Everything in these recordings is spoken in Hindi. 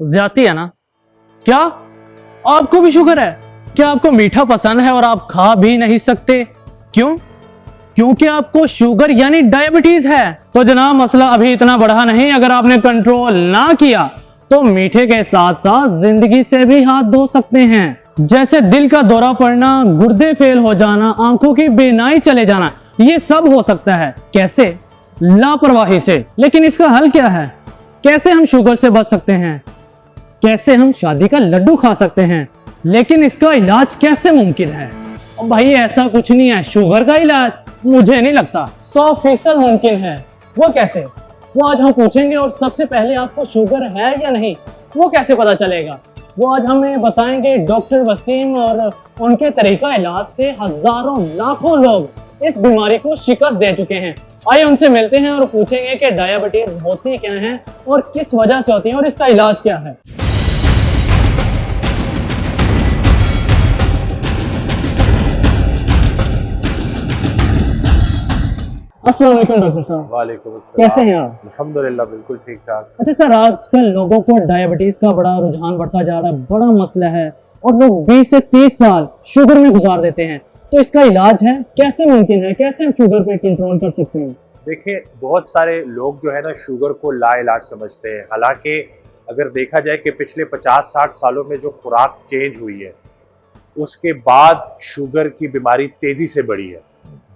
ज्यादा है ना? क्या आपको भी शुगर है? क्या आपको मीठा पसंद है और आप खा भी नहीं सकते? क्यों? क्योंकि आपको शुगर यानी डायबिटीज है। तो जनाब मसला अभी इतना बड़ा नहीं, अगर आपने कंट्रोल ना किया तो मीठे के साथ साथ जिंदगी से भी हाथ धो सकते हैं। जैसे दिल का दौरा पड़ना, गुर्दे फेल हो जाना, आंखों की बेनाई चले जाना, ये सब हो सकता है। कैसे? लापरवाही से। लेकिन इसका हल क्या है? कैसे हम शुगर से बच सकते हैं? कैसे हम शादी का लड्डू खा सकते हैं? लेकिन इसका इलाज कैसे मुमकिन है? भाई ऐसा कुछ नहीं है, शुगर का इलाज मुझे नहीं लगता 100% मुमकिन है। वो कैसे? वो आज हम पूछेंगे। और सबसे पहले आपको शुगर है या नहीं वो कैसे पता चलेगा, वो आज हमें बताएंगे डॉक्टर वसीम। और उनके तरीका इलाज से हजारों लाखों लोग इस बीमारी को शिकस्त दे चुके हैं। आइए उनसे मिलते हैं और पूछेंगे कि डायबिटीज होती क्या है और किस वजह से होती है और इसका इलाज क्या है। अस्सलाम वालेकुम डॉक्टर साहब। वालेकुम अस्सलाम। कैसे हैं आप? अल्हम्दुलिल्लाह बिल्कुल ठीक ठाक। अच्छा सर, आजकल लोगों को डायबिटीज का बड़ा रुझान बढ़ता जा रहा है, बड़ा मसला है और लोग 20 से 30 साल शुगर में गुजार देते हैं। तो इसका इलाज है? कैसे मुमकिन है? कैसे हम शुगर पे कंट्रोल कर सकते हैं? देखिए, बहुत सारे लोग जो है ना शुगर को लाइलाज समझते हैं। हालांकि अगर देखा जाए कि पिछले 50-60 सालों में जो खुराक चेंज हुई है उसके बाद शुगर की बीमारी तेजी से बढ़ी है।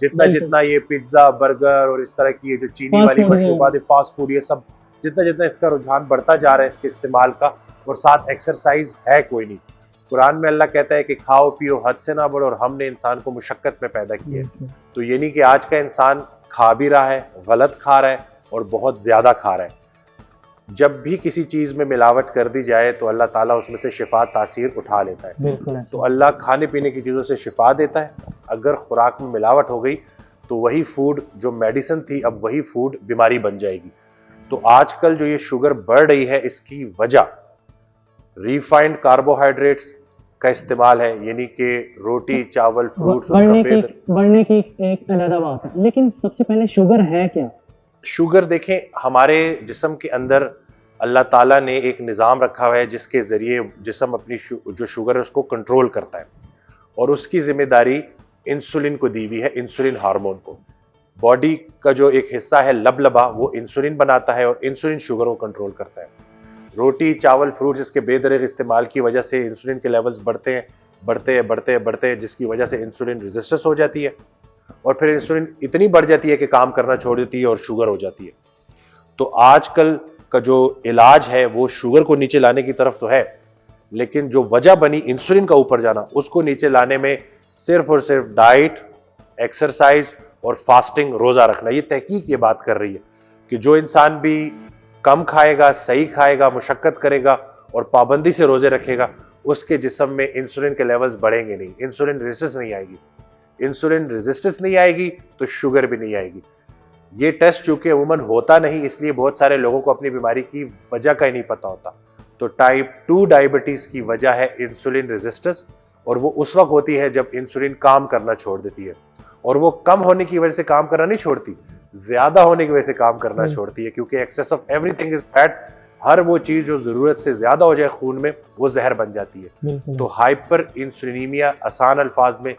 जितना जितना ये पिज्जा, बर्गर और इस तरह की ये जो चीनी वाली मशरूबात, फास्ट फूड, ये सब जितना जितना इसका रुझान बढ़ता जा रहा है इसके इस्तेमाल का, और साथ एक्सरसाइज है कोई नहीं। कुरान में अल्लाह कहता है कि खाओ पियो हद से ना बढ़ो, और हमने इंसान को मुशक्कत में पैदा किया है। तो ये नहीं कि आज का इंसान खा भी रहा है, गलत खा रहा है और बहुत ज्यादा खा रहा है। जब भी किसी चीज में मिलावट कर दी जाए तो अल्लाह ताला उसमें से शिफा तासीर उठा लेता है। तो अल्लाह खाने पीने की चीजों से शिफा देता है। अगर खुराक में मिलावट हो गई तो वही फूड जो मेडिसिन थी अब वही फूड बीमारी बन जाएगी। तो आजकल जो ये शुगर बढ़ रही है इसकी वजह रिफाइंड कार्बोहाइड्रेट्स का इस्तेमाल है, यानी कि रोटी, चावल, फ्रूट्स। बढ़ने की एक अलग बात है, लेकिन सबसे पहले शुगर है क्या? शुगर देखें, हमारे जिस्म के अंदर अल्लाह ताला ने एक निज़ाम रखा हुआ है जिसके ज़रिए जिस्म अपनी जो शुगर है उसको कंट्रोल करता है, और उसकी जिम्मेदारी इंसुलिन को दी हुई है, इंसुलिन हार्मोन को। बॉडी का जो एक हिस्सा है लबलबा, वो इंसुलिन बनाता है और इंसुलिन शुगर को कंट्रोल करता है। रोटी, चावल, फ्रूट्स इसके बेदरेग इस्तेमाल की वजह से इंसुलिन के लेवल्स बढ़ते हैं, जिसकी वजह से इंसुलिन रेजिस्टेंस हो जाती है और फिर इंसुलिन इतनी बढ़ जाती है कि काम करना छोड़ देती है और शुगर हो जाती है। तो आजकल का जो इलाज है वो शुगर को नीचे लाने की तरफ तो है, लेकिन जो वजह बनी इंसुलिन का ऊपर जाना, उसको नीचे लाने में सिर्फ और सिर्फ डाइट, एक्सरसाइज और फास्टिंग, रोजा रखना। ये तहकीक ये बात कर रही है कि जो इंसान भी कम खाएगा, सही खाएगा, मुशक्कत करेगा और पाबंदी से रोजे रखेगा, उसके जिस्म में इंसुलिन के लेवल्स बढ़ेंगे नहीं, इंसुलिन रेजिस्टेंस नहीं आएगी। इंसुलिन रेजिस्टेंस नहीं आएगी तो शुगर भी नहीं आएगी। ये टेस्ट चूंकि अमूमन होता नहीं, इसलिए बहुत सारे लोगों को अपनी बीमारी की वजह का ही नहीं पता होता। तो टाइप 2 डायबिटीज की वजह है इंसुलिन रेजिस्टेंस, और वो उस वक्त होती है जब इंसुलिन काम करना छोड़ देती है। और वो कम होने की वजह से काम करना नहीं छोड़ती, ज्यादा होने की वजह से काम करना छोड़ती है, क्योंकि excess of everything is bad. हर वो चीज जो जरूरत से ज्यादा हो जाए खून में वो जहर बन जाती है। तो हाइपर इंसुलिनीमिया, आसान अल्फाज में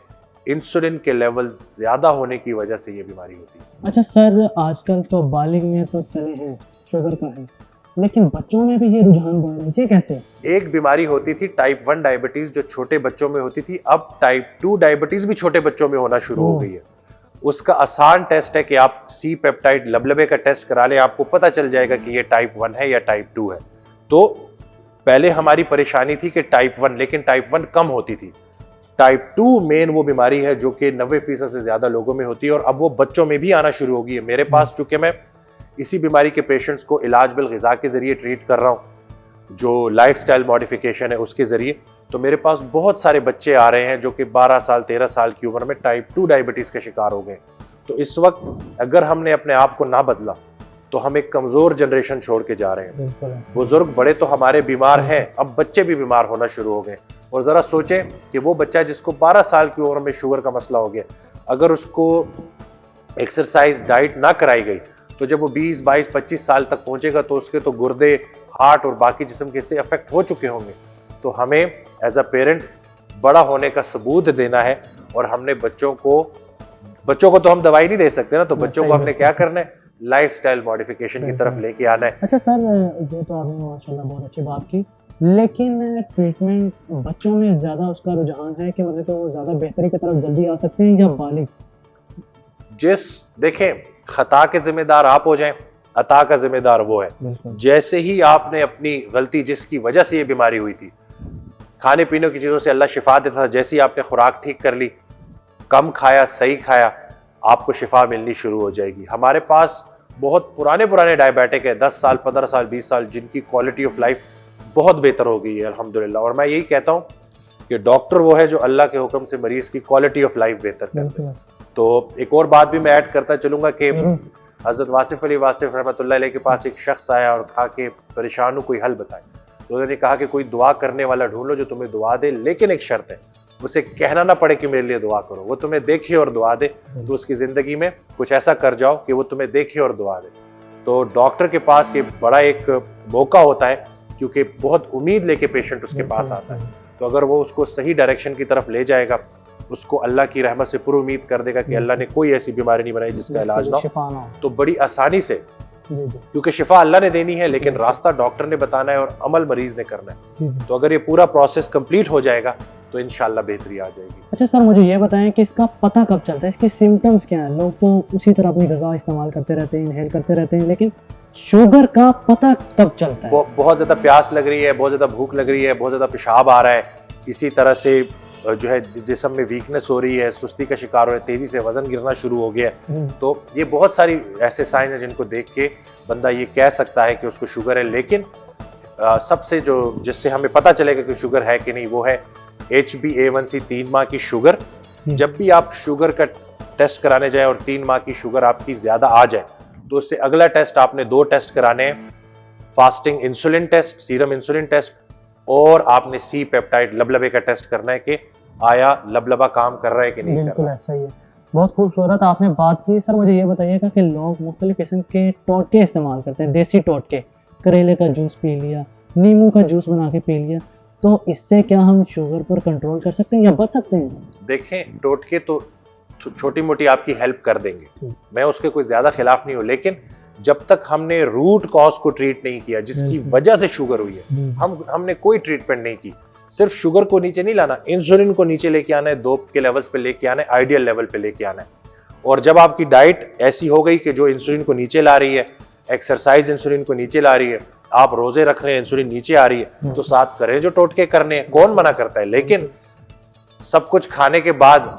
इंसुलिन के लेवल ज्यादा होने की वजह से ये बीमारी होती है। अच्छा सर, आजकल तो बालिग में तो चले हैं शुगर का है, लेकिन बच्चों में भी ये रुझान बढ़ रहा है, कैसे? एक बीमारी होती थी टाइप 1 डायबिटीज जो छोटे बच्चों में होती थी, अब टाइप 2 डायबिटीज भी छोटे बच्चों में होना शुरू हो गई है। उसका आसान टेस्ट है कि आप सी पेप्टाइड लबलबे का टेस्ट करा लें, आपको पता चल जाएगा कि ये टाइप 1 है या टाइप 2 है। तो पहले हमारी परेशानी थी कि टाइप 1, लेकिन टाइप 1 कम होती थी। टाइप 2 मेन वो बीमारी है जो कि 90% से ज्यादा लोगों में होती है, और अब वो बच्चों में भी आना शुरू हो गई है। मेरे पास चूंकि मैं इसी बीमारी के पेशेंट्स को इलाज बिल ग़िज़ा के जरिए ट्रीट कर रहा हूँ, जो लाइफस्टाइल मॉडिफिकेशन है उसके जरिए, तो मेरे पास बहुत सारे बच्चे आ रहे हैं जो कि 12 साल 13 साल की उम्र में टाइप 2 डायबिटीज के शिकार हो गए। तो इस वक्त अगर हमने अपने आप को ना बदला तो हम एक कमजोर जनरेशन छोड़ के जा रहे हैं। बुजुर्ग बड़े तो हमारे बीमार हैं, अब बच्चे भी बीमार होना शुरू हो गए। और जरा सोचें कि वो बच्चा जिसको 12 साल की उम्र में शुगर का मसला हो गया, अगर उसको एक्सरसाइज, डाइट ना कराई गई, तो जब वो 20, 22, 25 साल तक पहुंचेगा तो उसके तो गुर्दे, हार्ट और बाकी जिस्म के हिस्से अफेक्ट हो चुके होंगे, तो हमें एज अ पेरेंट बड़ा होने का सबूत देना है। और हमने बच्चों को तो हम दवाई नहीं दे सकते ना, तो बच्चों को हमने क्या करना है, लाइफस्टाइल मॉडिफिकेशन की तरफ लेके आना है। अच्छा सर, ये तो आपने माशाल्लाह बहुत अच्छी बात की, लेकिन ट्रीटमेंट बच्चों में ज़्यादा उसका रुझान है कि मतलब कि वो ज़्यादा बेहतरी की तरफ जल्दी आ सकते हैं या बालिग? देखें, खता के जिम्मेदार आप हो जाएं, अता का जिम्मेदार वो है। जैसे ही आपने अपनी गलती, जिसकी वजह से ये बीमारी हुई थी, खाने पीने की चीज़ों से अल्लाह शिफा देता था, जैसे ही आपने खुराक ठीक कर ली, कम खाया, सही खाया, आपको शिफा मिलनी शुरू हो जाएगी। हमारे पास बहुत पुराने डायबिटिक है, 10 साल, 15 साल, 20 साल, जिनकी क्वालिटी ऑफ लाइफ बहुत बेहतर हो गई है अल्हम्दुलिल्लाह। और मैं यही कहता हूँ कि डॉक्टर वो है जो अल्लाह के हुक्म से मरीज की क्वालिटी ऑफ लाइफ बेहतर करते हैं। तो एक और बात भी मैं ऐड करता चलूंगा कि हजरत वासिफ अली वासिफ रहमतुल्लाह अलैह के पास एक शख्स आया और कहा कि परेशान हूँ, कोई हल बताए। तो उन्होंने कहा कि कोई दुआ करने वाला ढूंढ लो जो तुम्हें दुआ दे, लेकिन एक शर्त है, उसे कहना ना पड़े कि मेरे लिए दुआ करो, वो तुम्हें देखे और दुआ दे। तो उसकी जिंदगी में कुछ ऐसा कर जाओ कि वो तुम्हें देखे और दुआ दे। तो डॉक्टर के पास ये बड़ा एक मौका होता है, क्योंकि बहुत उम्मीद लेके पेशेंट उसके पास आता है। तो अगर वो उसको सही डायरेक्शन की तरफ ले जाएगा, उसको अल्लाह की रहमत से पूरी उम्मीद कर देगा कि अल्लाह ने कोई ऐसी बीमारी नहीं बनाई जिसका इलाज ना हो, तो बड़ी आसानी से, क्योंकि शिफा अल्लाह ने देनी है, लेकिन रास्ता डॉक्टर ने बताना है और अमल मरीज ने करना है। तो अगर ये पूरा प्रोसेस कंप्लीट हो जाएगा तो इंशाल्लाह बेहतरी आ जाएगी। अच्छा सर, मुझे ये बताएं कि इसका पता कब चलता है, इसके सिम्टम्स क्या हैं? लोग तो उसी तरह अपनी ग़िज़ा इस्तेमाल करते रहते हैं, इनहेल करते रहते हैं, लेकिन शुगर का पता कब चलता है? बहुत ज़्यादा प्यास लग रही है, बहुत ज़्यादा भूख लग रही है, बहुत ज़्यादा पेशाब आ रहा है, इसी तरह से जो है जिस्म में वीकनेस हो रही है, सुस्ती का शिकार हो रहा है, तेज़ी से वज़न गिरना शुरू हो गया है। तो ये बहुत सारी ऐसे साइन हैं जिनको देख के बंदा ये कह सकता है कि उसको शुगर है। लेकिन सबसे जिससे हमें पता चलेगा कि शुगर है कि नहीं, वो है HbA1c 3 माह की शुगर। जब भी आप शुगर का टेस्ट कराने जाए और 3 माह की शुगर आपकी ज़्यादा आ जाए, तो उससे अगला टेस्ट आपने 2 टेस्ट कराने हैं, fasting insulin test, serum insulin test, और आपने सी पेप्टाइड लबलबे का टेस्ट करना है कि आया लबलबा काम कर रहा है कि नहीं कर रहा। बिल्कुल ऐसा ही है। बहुत खूबसूरत आपने बात की। सर मुझे ये बताइएगा कि लोग मुख्तलिफ किस्म के टोटके इस्तेमाल करते हैं, देसी टोटके, करेले का जूस पी लिया, नींबू का जूस बना के पी लिया, तो इससे क्या हम शुगर पर कंट्रोल कर सकते हैं या बच सकते हैं? देखें, टोटके तो छोटी मोटी आपकी हेल्प कर देंगे, मैं उसके कोई ज्यादा खिलाफ नहीं हूँ, लेकिन जब तक हमने रूट कॉज को ट्रीट नहीं किया जिसकी वजह से शुगर हुई है, हमने कोई ट्रीटमेंट नहीं की। सिर्फ शुगर को नीचे नहीं लाना, इंसुलिन को नीचे लेके आना है, दोप के लेवल्स पे लेके आना है, आइडियल लेवल पे लेके आना है। और जब आपकी डाइट ऐसी हो गई कि जो इंसुलिन को नीचे ला रही है, एक्सरसाइज इंसुलिन को नीचे ला रही है, आप रोजे रख रहे हैं, इंसुलिन नीचे आ रही है, तो साथ करें जो टोटके करने हैं, कौन मना करता है। लेकिन सब कुछ खाने के बाद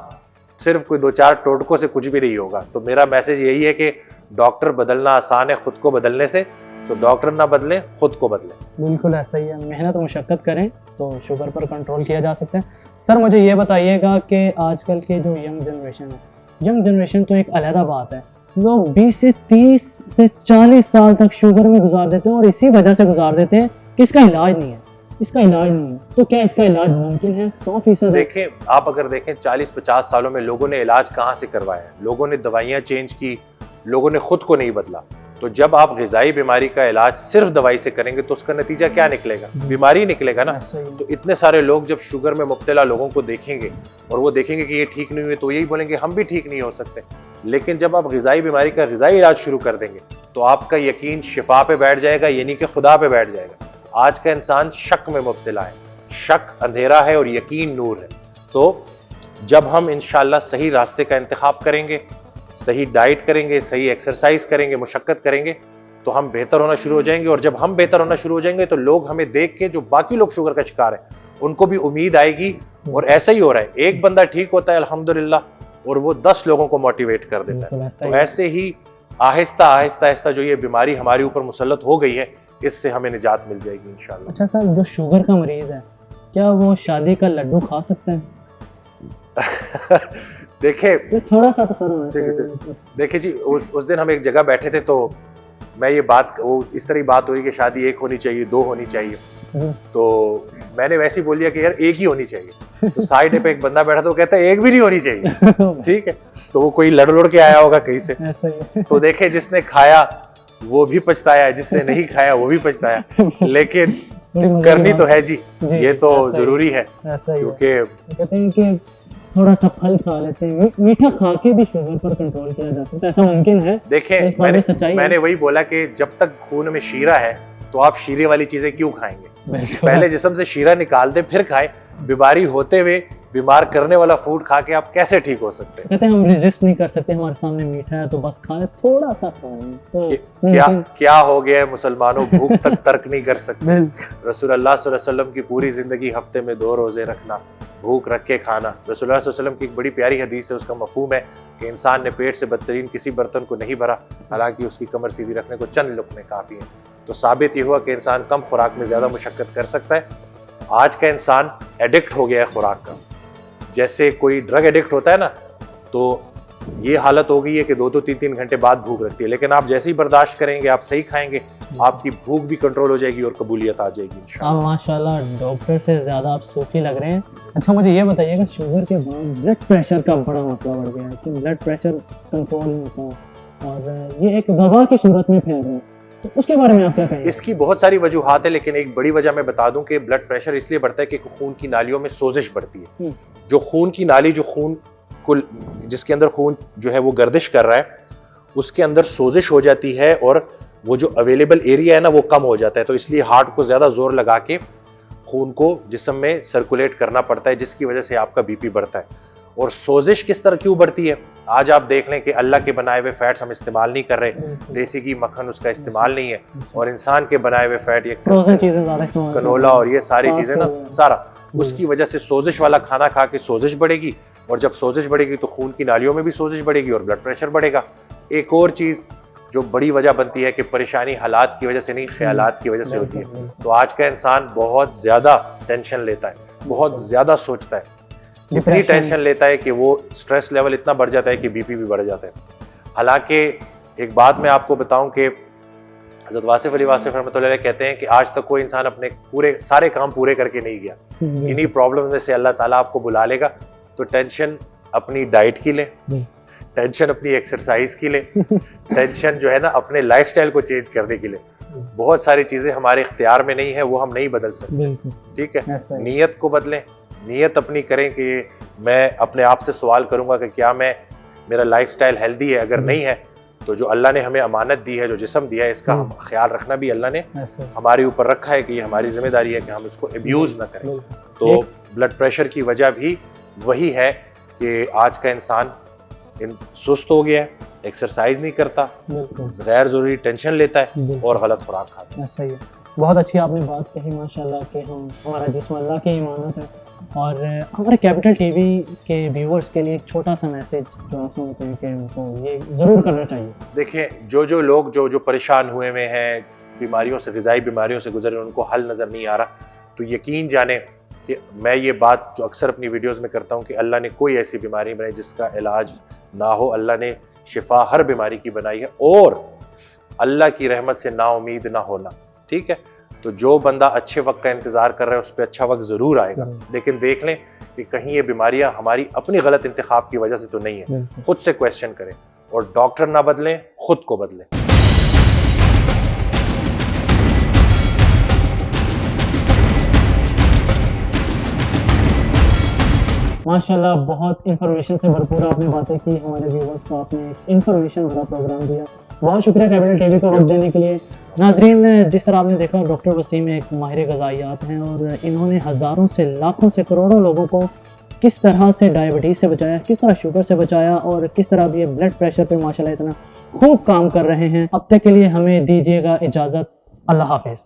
सिर्फ कोई 2-4 टोटकों से कुछ भी नहीं होगा। तो मेरा मैसेज यही है कि डॉक्टर बदलना आसान है खुद को बदलने से, तो डॉक्टर ना बदलें, खुद को बदलें। बिल्कुल ऐसा ही है, मेहनत और मुशक्कत करें तो शुगर पर कंट्रोल किया जा सकता है। सर मुझे ये बताइएगा कि आजकल के जो यंग जनरेशन है, यंग जनरेशन तो एक अलहदा बात है, लोग 20 से 30 से 40 साल तक शुगर में गुजार देते हैं और इसी वजह से गुजार देते हैं कि इसका इलाज नहीं है, इसका इलाज नहीं है। तो क्या इसका इलाज मुमकिन है 100%? देखें, आप अगर देखें 40-50 सालों में लोगों ने इलाज कहाँ से करवाया है, लोगों ने दवाइयाँ चेंज की, लोगों ने खुद को नहीं बदला। तो जब आप ग़िज़ाई बीमारी का इलाज सिर्फ दवाई से करेंगे तो उसका नतीजा क्या निकलेगा? बीमारी निकलेगा ना। तो इतने सारे लोग जब शुगर में मुब्तला लोगों को देखेंगे और वो देखेंगे कि ये ठीक नहीं हुए, तो यही बोलेंगे हम भी ठीक नहीं हो सकते। लेकिन जब आप ग़िज़ाई बीमारी का ग़िज़ाई इलाज शुरू कर देंगे तो आपका यकीन शिफा पे बैठ जाएगा, यानी कि खुदा पे बैठ जाएगा। आज का इंसान शक में मुब्तला है, शक अंधेरा है और यकीन नूर है। तो जब हम इंशाअल्लाह सही रास्ते का इंतखाब करेंगे, सही डाइट करेंगे, सही एक्सरसाइज करेंगे, मुशक्कत करेंगे, तो हम बेहतर होना शुरू हो जाएंगे। और जब हम बेहतर होना शुरू हो जाएंगे तो लोग हमें देख के, जो बाकी लोग शुगर का शिकार है, उनको भी उम्मीद आएगी। और ऐसा ही हो रहा है, एक बंदा ठीक होता है अल्हम्दुलिल्लाह, और वो 10 लोगों को मोटिवेट कर देता है। तो ऐसे ही आहिस्ता आहिस्ता जो ये बीमारी हमारे ऊपर मुसल्लत हो गई है, इससे हमें निजात मिल जाएगी इंशाअल्लाह। अच्छा सर, जो शुगर का मरीज है, क्या वो शादी का लड्डू खा सकता है? देखिए, थोड़ा सा तो सर देखिए जी, उस दिन हम एक जगह बैठे थे, तो मैं ये बात, वो इस तरह बात हुई कि शादी 1 होनी चाहिए, 2 होनी चाहिए। तो मैंने वैसे ही बोल दिया कि यार 1 ही होनी चाहिए। तो साइड पे एक बंदा बैठा था, वो कहता है 1 भी नहीं होनी चाहिए। ठीक है, तो वो कोई लड़ के आया होगा कहीं से। तो देखे, जिसने खाया वो भी पछताया है, जिसने नहीं खाया वो भी पछताया, लेकिन बड़ी मजे की करनी बात तो है जी, ये तो ऐसा ही- जरूरी है, ऐसा ही है। क्योंकि कहते हैं कि थोड़ा सा फल खा लेते हैं, मीठा खा के भी शुगर पर कंट्रोल किया जा सकता है, ऐसा मुमकिन है। देखें, इस बात में सच्चाई है। मैंने वही बोला कि जब तक खून में शीरा है तो आप शीरे वाली चीजें क्यों खाएंगे? बिल्कुल। पहले जिस्म से शीरा निकाल दे फिर खाएं। बीमारी होते हुए बीमार करने वाला फूड खा के आप कैसे ठीक हो सकते हैं? कहते हैं हम रेजिस्ट नहीं कर सकते, हमारे सामने मीठा है तो बस खाए, थोड़ा सा खाएं तो क्या मुमकिन- क्या हो गया है मुसलमानों, भूख तक तर्क नहीं कर सकते। बिल्कुल। रसूल अल्लाह सल्लल्लाहु अलैहि वसल्लम की पूरी जिंदगी हफ्ते में 2 रोजे रखना, भूख रख के खाना। रसूल सल्लल्लाहु अलैहि वसल्लम की एक बड़ी प्यारी हदीस है, उसका मफहूम है कि इंसान ने पेट से बदतरीन किसी बर्तन को नहीं भरा, हालांकि उसकी कमर सीधी रखने को चंद लुक़्मे काफ़ी हैं। तो साबित ये हुआ कि इंसान कम खुराक में ज़्यादा मुशक्क़त कर सकता है। आज का इंसान एडिक्ट हो गया है खुराक का, जैसे कोई ड्रग एडिक्ट होता है ना, तो ये हालत हो गई है कि 2-2 3-3 घंटे बाद भूख लगती है, लेकिन आप जैसे ही बर्दाश्त करेंगे, आप सही खाएंगे, आपकी भूख भी कंट्रोल हो जाएगी और कबूलियत आ जाएगी इंशाअल्लाह। आप माशाल्लाह डॉक्टर से ज़्यादा आप सूफी लग रहे हैं। अच्छा मुझे ये बताइएगा, शुगर के बाद ब्लड प्रेशर का बड़ा मसला बढ़ गया है कि ब्लड प्रेशर कंट्रोल नहीं होता और ये एक वबा की सूरत में फैल रहा है, तो उसके बारे में आप क्या कहेंगे? इसकी बहुत सारी वजूहात है, लेकिन एक बड़ी वजह मैं बता दूं कि ब्लड प्रेशर इसलिए बढ़ता है कि खून की नालियों में सोजिश बढ़ती है। जो खून की नाली, जो खून को, जिसके अंदर खून जो है वो गर्दिश कर रहा है, उसके अंदर सोजिश हो जाती है और वो जो अवेलेबल एरिया है ना वो कम हो जाता है, तो इसलिए हार्ट को ज़्यादा जोर लगा के खून को जिस्म में सर्कुलेट करना पड़ता है, जिसकी वजह से आपका बीपी बढ़ता है। और सोजिश किस तरह क्यों बढ़ती है? आज आप देख लें कि अल्लाह के बनाए हुए फैट्स हम इस्तेमाल नहीं कर रहे, देसी घी मक्खन उसका इस्तेमाल नहीं है, और इंसान के बनाए हुए फैट, ये फ्रोजन चीज़ें ज़्यादा इस्तेमाल कनोला और ये सारी चीज़ें ना, सारा हम्म। उसकी वजह से सोजिश वाला खाना खा के सोजिश बढ़ेगी, और जब सोजिश बढ़ेगी तो खून की नालियों में भी सोजिश बढ़ेगी और ब्लड प्रेशर बढ़ेगा। एक और चीज़ जो बड़ी वजह बनती है कि परेशानी हालात की वजह से नहीं, ख्यालात की वजह से होती है। तो आज का इंसान बहुत ज़्यादा टेंशन लेता है, बहुत ज़्यादा सोचता है, इतनी टेंशन लेता है कि वो स्ट्रेस लेवल इतना बढ़ जाता है कि बीपी भी बढ़ जाता है। हालांकि एक बात मैं आपको बताऊं कि हज़रत वासिफ अली वासिफ रहमतुल्लाह अलैह कहते हैं कि आज तक कोई इंसान अपने पूरे सारे काम पूरे करके नहीं गया। इन्हीं प्रॉब्लम में से अल्लाह ताला आपको बुला लेगा, तो टेंशन अपनी डाइट की ले, टेंशन अपनी एक्सरसाइज की ले, टेंशन जो है ना अपने लाइफस्टाइल को चेंज करने के लिए। बहुत सारी चीज़ें हमारे इख्तियार में नहीं है, वो हम नहीं बदल सकते, ठीक है। नीयत को बदलें, नीयत अपनी करें कि मैं अपने आप से सवाल करूंगा कि क्या मेरा लाइफस्टाइल हेल्दी है, अगर नहीं है तो जो अल्लाह ने हमें अमानत दी है, जो जिस्म दिया है, इसका हम ख्याल रखना भी अल्लाह ने हमारे ऊपर रखा है कि ये हमारी जिम्मेदारी है कि हम इसको एब्यूज़ ना करें। तो ब्लड प्रेशर की वजह भी वही है कि आज का इंसान सुस्त हो गया है, एक्सरसाइज नहीं करता, गैर ज़रूरी टेंशन लेता है और गलत खुराक खाता है। सही है, बहुत अच्छी आपने बात कही माशाल्लाह कि हमारा जिस्म अल्लाह की इमानत है। और हमारे कैपिटल टीवी के व्यूअर्स के लिए एक छोटा सा मैसेज जो आप समझते हैं कि उनको ये ज़रूर करना चाहिए। देखिए, जो लोग जो परेशान हुए में हैं, बीमारियों से, ग़िज़ाई बीमारियों से गुजरे, उनको हल नज़र नहीं आ रहा, तो यकीन जाने कि मैं ये बात जो अक्सर अपनी वीडियोज़ में करता हूँ कि अल्लाह ने कोई ऐसी बीमारी बनाई जिसका इलाज ना हो। अल्लाह ने शिफा हर बीमारी की बनाई है, और अल्लाह की रहमत से नाउमीद ना होना, ठीक है। तो जो बंदा अच्छे वक्त का इंतज़ार कर रहा है उस पर अच्छा वक्त ज़रूर आएगा, लेकिन देख लें कि कहीं ये बीमारियां हमारी अपनी गलत इंतखाब की वजह से तो नहीं है। खुद से क्वेश्चन करें, और डॉक्टर ना बदलें, खुद को बदलें। माशाल्लाह बहुत इंफॉर्मेशन से भरपूर आपने बातें की, हमारे व्यूअर्स को आपने एक इंफॉर्मेशन भरा प्रोग्राम दिया। बहुत शुक्रिया कैपिटल टीवी को वक्त देने के लिए। नाजरीन, जिस तरह आपने देखा, डॉक्टर वसीम एक माहिर ग़िज़ाइयात हैं और इन्होंने हज़ारों से, लाखों से, करोड़ों लोगों को किस तरह से डायबिटीज़ से बचाया, किस तरह शुगर से बचाया, और किस तरह भी ब्लड प्रेशर पे माशाल्लाह इतना खूब काम कर रहे हैं। अब तक के लिए हमें दीजिएगा इजाज़त। अल्लाह हाफ़िज़।